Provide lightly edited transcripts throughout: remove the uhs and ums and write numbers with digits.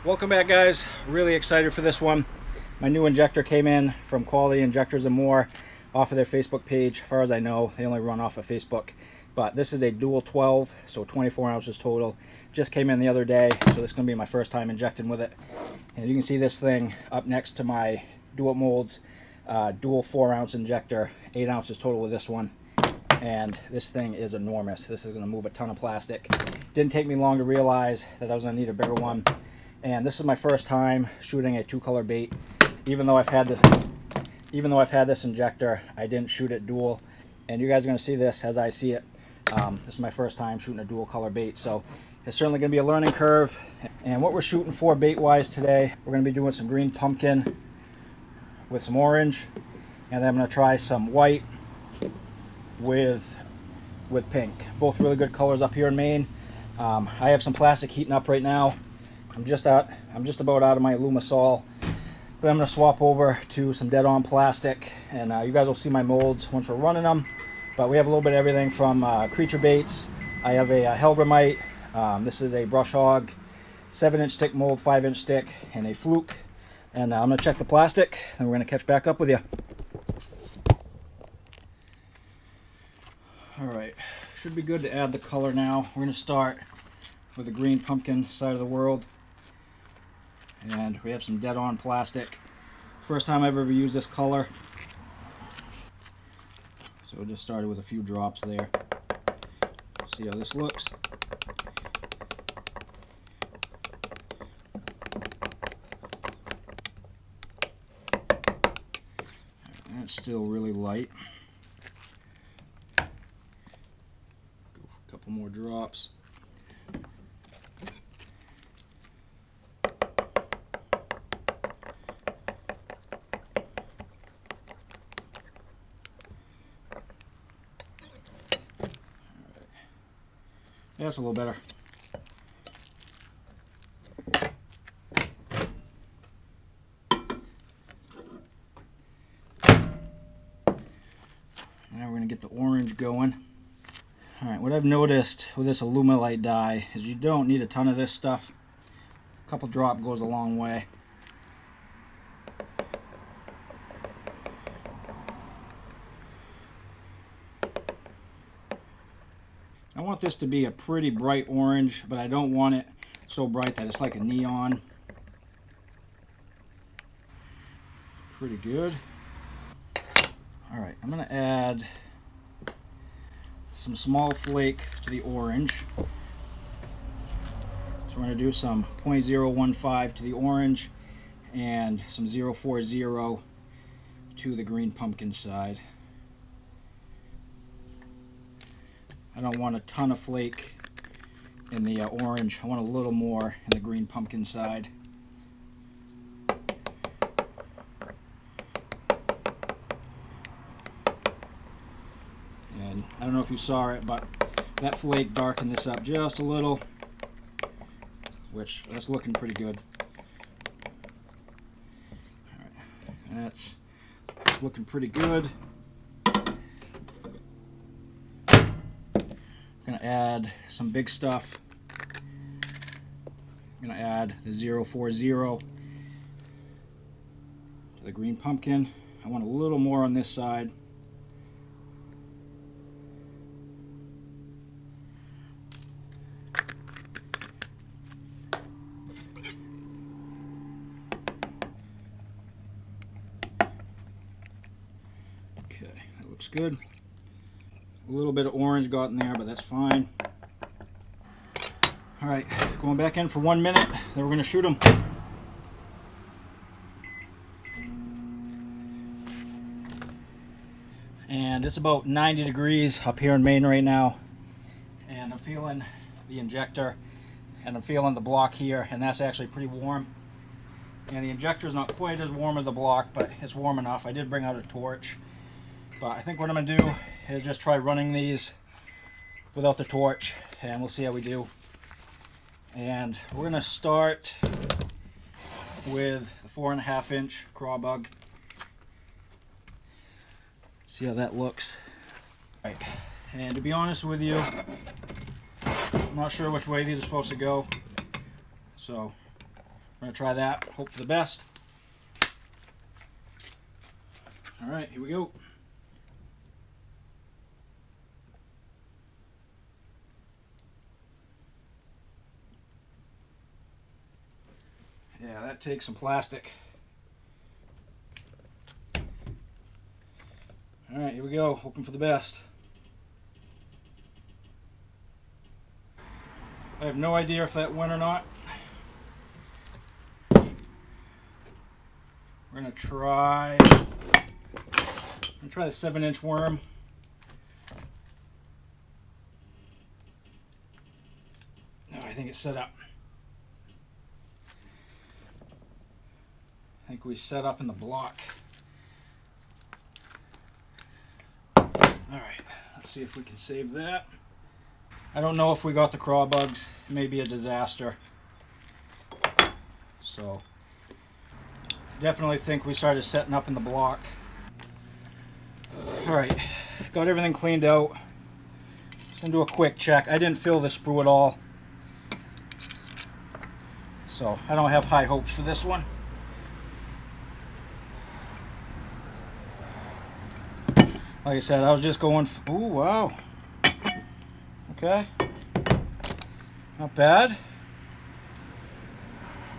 Welcome back, guys. Really excited for this one. My new injector came in from Quality Injectors and More off of their Facebook page. As far as I know, they only run off of Facebook. But this is a dual 12, so 24 ounces total. Just came in the other day, so this is going to be my first time injecting with it. And you can see this thing up next to my dual molds, dual 4-ounce injector, 8 ounces total with this one. And this thing is enormous. This is going to move a ton of plastic. Didn't take me long to realize that I was going to need a bigger one. And this is my first time shooting a 2-color bait. Even though I've had this injector, I didn't shoot it dual. And you guys are going to see this as I see it. This is my first time shooting a dual color bait, so it's certainly going to be a learning curve. And what we're shooting for bait-wise today, we're going to be doing some green pumpkin with some orange, and then I'm going to try some white with pink. Both really good colors up here in Maine. I have some plastic heating up right now. I'm just about out of my Alumisol, but I'm going to swap over to some dead-on plastic, and you guys will see my molds once we're running them. But we have a little bit of everything from creature baits. I have a Hellgramite. This is a brush hog, 7-inch stick mold, 5-inch stick, and a fluke. And I'm going to check the plastic, and we're going to catch back up with you. Alright, should be good to add the color now. We're going to start with the green pumpkin side of the world. And we have some dead-on plastic. First time I've ever used this color. So we'll just start with a few drops there. See how this looks. That's still really light. Go for a couple more drops. That's a little better. Now we're going to get the orange going. Alright, what I've noticed with this Alumilite dye is you don't need a ton of this stuff. A couple drop goes a long way. I want this to be a pretty bright orange, but I don't want it so bright that it's like a neon. Pretty good. Alright, I'm going to add some small flake to the orange. So we're going to do some 0.015 to the orange and some 0.40 to the green pumpkin side. I don't want a ton of flake in the orange. I want a little more in the green pumpkin side. And I don't know if you saw it, but that flake darkened this up just a little, which that's looking pretty good. All right, that's looking pretty good. I'm going to add some big stuff. I'm going to add the 0.40 to the green pumpkin. I want a little more on this side. Okay, that looks good. A little bit of orange got in there, but that's fine. Alright, going back in for 1 minute, then we're going to shoot them. And it's about 90 degrees up here in Maine right now. And I'm feeling the injector, and I'm feeling the block here, and that's actually pretty warm. And the injector is not quite as warm as the block, but it's warm enough. I did bring out a torch. But I think what I'm going to do is just try running these without the torch, and we'll see how we do. And we're going to start with the 4.5-inch craw bug. See how that looks. All right. And to be honest with you, I'm not sure which way these are supposed to go. So We're going to try that, hope for the best. All right, here we go. Yeah, that takes some plastic. All right, here we go, hoping for the best. I have no idea if that went or not. We're gonna try the 7-inch worm. Oh, I think it's set up. I think we set up in the block. Alright, let's see if we can save that. I don't know if we got the craw bugs. It may be a disaster. So, definitely think we started setting up in the block. Alright, got everything cleaned out. Just gonna do a quick check. I didn't fill the sprue at all. So, I don't have high hopes for this one. Like I said, I was just going... Ooh, wow. Okay. Not bad.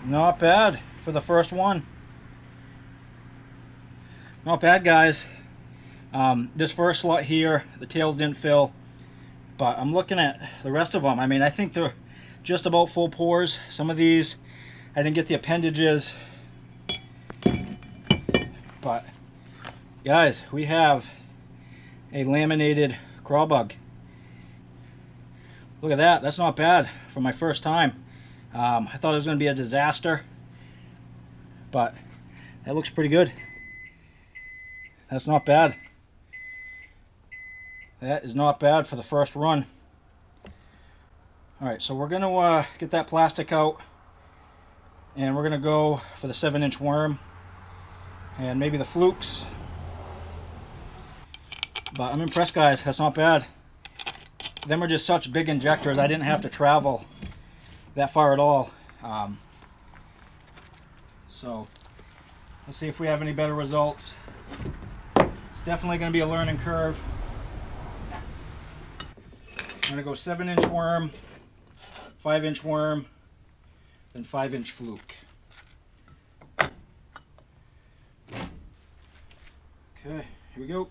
Not bad for the first one. Not bad, guys. This first slot here, the tails didn't fill. But I'm looking at the rest of them. I mean, I think they're just about full pores. Some of these, I didn't get the appendages. But, guys, we have a laminated craw bug. Look at that. That's not bad for my first time. I thought it was going to be a disaster, but that looks pretty good. That's not bad. That is not bad for the first run. Alright, so we're going to get that plastic out, and we're going to go for the 7-inch worm and maybe the flukes. But I'm impressed, guys. That's not bad. Them are just such big injectors. I didn't have to travel that far at all. So let's see if we have any better results. It's definitely going to be a learning curve. I'm going to go 7-inch worm, 5-inch worm, then 5-inch fluke. Okay, here we go.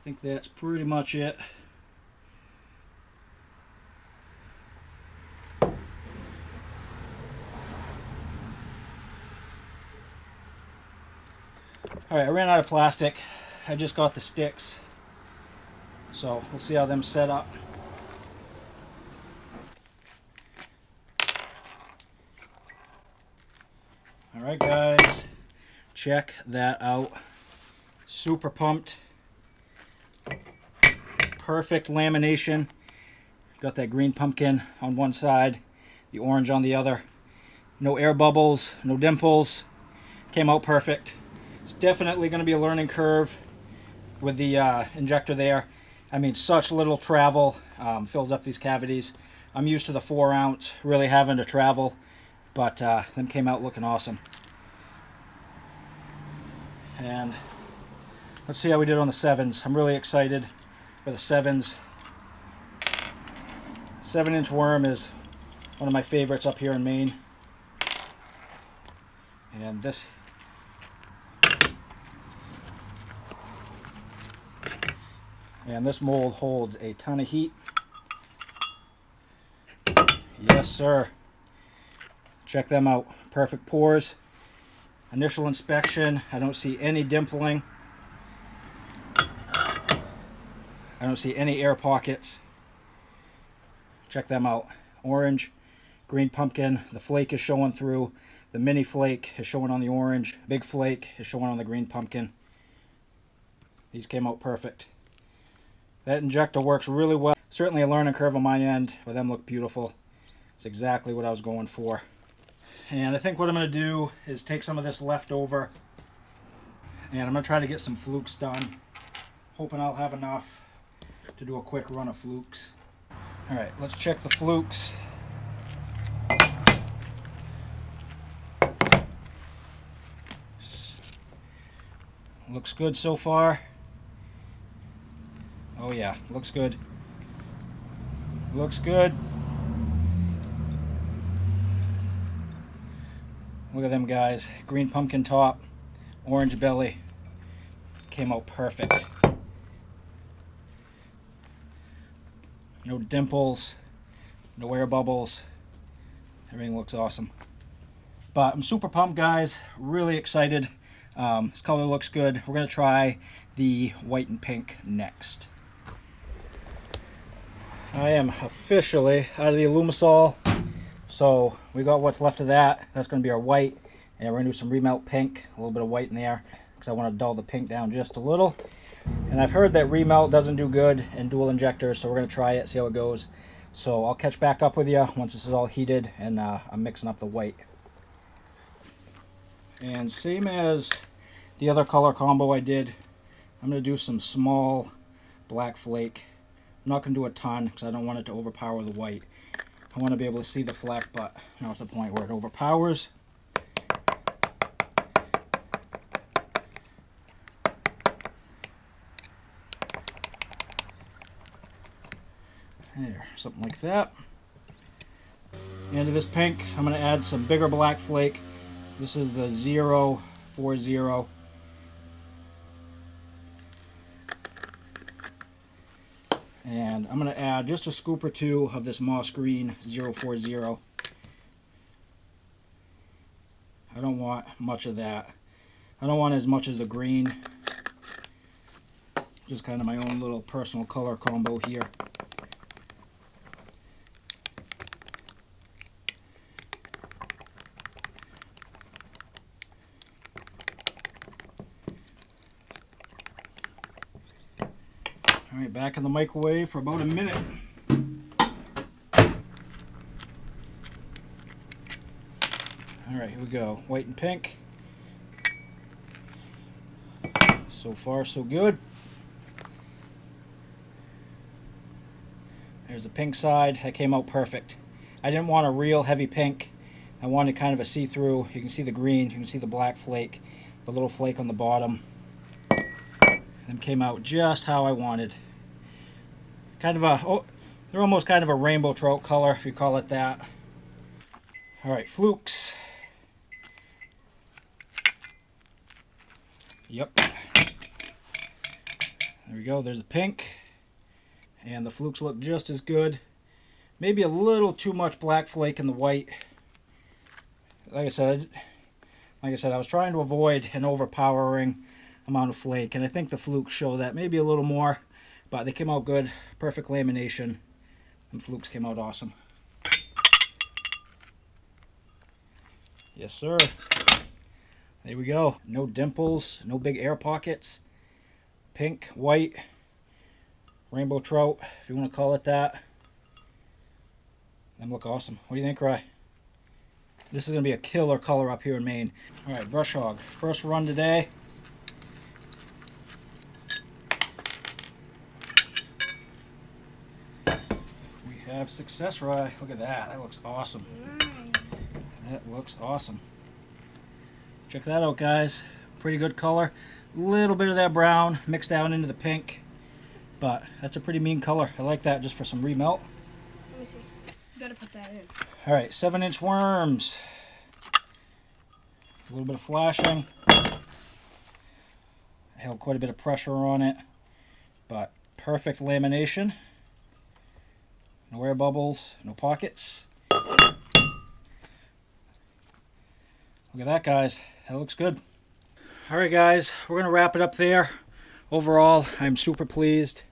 I think that's pretty much it. Alright, I ran out of plastic. I just got the sticks. So we'll see how them set up. Alright, guys. Check that out. Super pumped. Perfect lamination. Got that green pumpkin on one side, the orange on the other. No air bubbles, no dimples. Came out perfect. It's definitely going to be a learning curve with the injector there. I mean, such little travel fills up these cavities. I'm used to the 4-ounce, really having to travel, but them came out looking awesome. And let's see how we did on the 7s. I'm really excited for the 7s. 7-inch worm is one of my favorites up here in Maine. And this mold holds a ton of heat. Yes, sir. Check them out. Perfect pores. Initial inspection, I don't see any dimpling. I don't see any air pockets. Check them out. orange, green pumpkin, the flake is showing through, the mini flake is showing on the orange, big flake is showing on the green pumpkin. These came out perfect. That injector works really well. Certainly a learning curve on my end, but them look beautiful. It's exactly what I was going for. And I think what I'm going to do is take some of this leftover, and I'm going to try to get some flukes done. Hoping I'll have enough to do a quick run of flukes. Alright, let's check the flukes. Looks good so far. Oh yeah, looks good. Looks good. Look at them guys. Green pumpkin top, orange belly. Came out perfect. No dimples, no air bubbles. Everything looks awesome. But I'm super pumped, guys. Really excited. This color looks good. We're going to try the white and pink next. I am officially out of the Alumisol. So we got what's left of that. That's going to be our white. And we're going to do some remelt pink. A little bit of white in there because I want to dull the pink down just a little. And I've heard that remelt doesn't do good in dual injectors, so we're going to try it, see how it goes. So I'll catch back up with you once this is all heated and I'm mixing up the white. And same as the other color combo I did, I'm going to do some small black flake. I'm not going to do a ton because I don't want it to overpower the white. I want to be able to see the fleck, but not to the point where it overpowers. There, something like that. And to this pink, I'm going to add some bigger black flake. This is the 040. And I'm going to add just a scoop or two of this moss green 040. I don't want much of that. I don't want as much as the green. Just kind of my own little personal color combo here. Alright, back in the microwave for about a minute. Alright, here we go. White and pink. So far, so good. There's the pink side. That came out perfect. I didn't want a real heavy pink. I wanted kind of a see-through. You can see the green. You can see the black flake. The little flake on the bottom. And came out just how I wanted. Kind of a, oh, they're almost kind of a rainbow trout color, if you call it that. Alright, flukes. Yep. There we go, there's the pink. And the flukes look just as good. Maybe a little too much black flake in the white. Like I said, I was trying to avoid an overpowering amount of flake, and I think the flukes show that maybe a little more, but they came out good. Perfect lamination, and flukes came out awesome. Yes, sir. There we go. No dimples, no big air pockets. Pink, white, rainbow trout, if you want to call it that. Them look awesome. What do you think, Rye? This is going to be a killer color up here in Maine. All right, brush hog. First run today. We have success, Rye. Look at that. That looks awesome. That looks awesome. Check that out, guys. Pretty good color. A little bit of that brown mixed down into the pink. But that's a pretty mean color. I like that just for some remelt. Let me see. You gotta put that in. Alright, 7-inch worms. A little bit of flashing. I held quite a bit of pressure on it. But perfect lamination. No air bubbles, no pockets. Look at that, guys. That looks good. Alright, guys, we're going to wrap it up there. Overall, I'm super pleased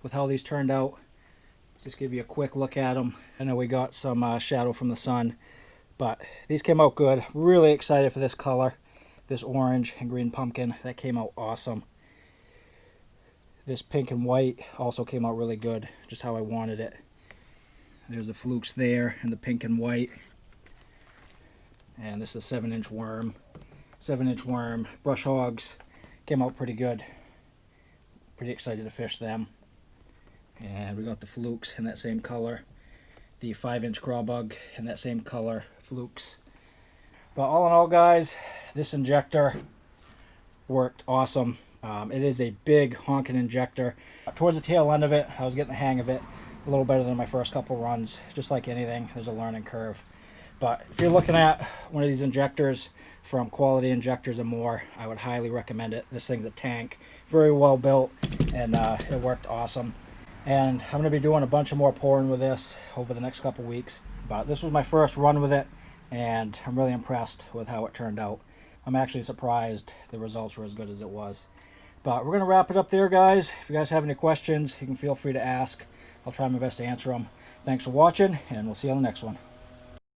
with how these turned out. Just give you a quick look at them. I know we got some shadow from the sun, but these came out good. Really excited for this color, this orange and green pumpkin. That came out awesome. This pink and white also came out really good, just how I wanted it. There's the flukes there and the pink and white. And this is a 7-inch worm. 7-inch worm. Brush hogs came out pretty good. Pretty excited to fish them. And we got the flukes in that same color. The 5-inch crawbug in that same color. Flukes. But all in all, guys, this injector worked awesome. It is a big honking injector. Towards the tail end of it, I was getting the hang of it a little better than my first couple runs. Just like anything, there's a learning curve. But if you're looking at one of these injectors from Quality Injectors and More, I would highly recommend it. This thing's a tank, very well built, and it worked awesome. And I'm going to be doing a bunch of more pouring with this over the next couple weeks. But this was my first run with it, and I'm really impressed with how it turned out. I'm actually surprised the results were as good as it was. But we're going to wrap it up there, guys. If you guys have any questions, you can feel free to ask. I'll try my best to answer them. Thanks for watching, and we'll see you on the next one.